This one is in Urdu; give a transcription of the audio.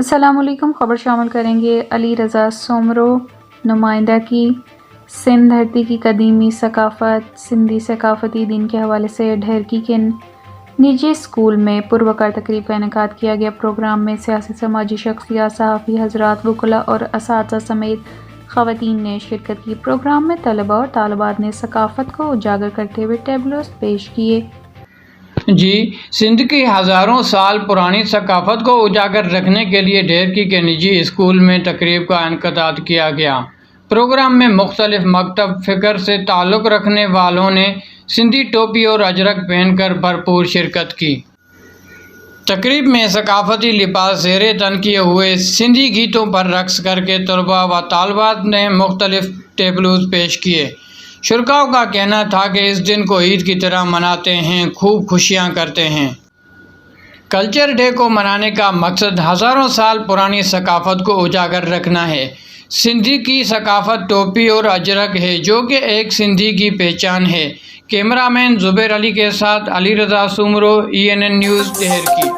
السلام علیکم۔ خبر شامل کریں گے علی رضا سومرو نمائندہ کی سندھ دھرتی کی قدیمی ثقافت سندھی ثقافتی دن کے حوالے سے ڈھیرکی کے نجی اسکول میں پروقار تقریب کا انعقاد کیا گیا۔ پروگرام میں سیاسی سماجی شخصیات، صحافی حضرات، وکلاء اور اساتذہ سمیت خواتین نے شرکت کی۔ پروگرام میں طلباء اور طالبات نے ثقافت کو اجاگر کرتے ہوئے ٹیبلوز پیش کیے۔ سندھ کی ہزاروں سال پرانی ثقافت کو اجاگر رکھنے کے لیے ڈھیرکی کے نجی اسکول میں تقریب کا انعقاد کیا گیا۔ پروگرام میں مختلف مکتب فکر سے تعلق رکھنے والوں نے سندھی ٹوپی اور اجرک پہن کر بھرپور شرکت کی۔ تقریب میں ثقافتی لباس زیر تن کیے ہوئے سندھی گیتوں پر رقص کر کے طلباء و طالبات نے مختلف ٹیبلوز پیش کیے۔ شرکاء کا کہنا تھا کہ اس دن کو عید کی طرح مناتے ہیں، خوب خوشیاں کرتے ہیں۔ کلچر ڈے کو منانے کا مقصد ہزاروں سال پرانی ثقافت کو اجاگر رکھنا ہے۔ سندھی کی ثقافت ٹوپی اور اجرک ہے جو کہ ایک سندھی کی پہچان ہے۔ کیمرہ مین زبیر علی کے ساتھ علی رضا سومرو، ENN نیوز ڈھیرکی۔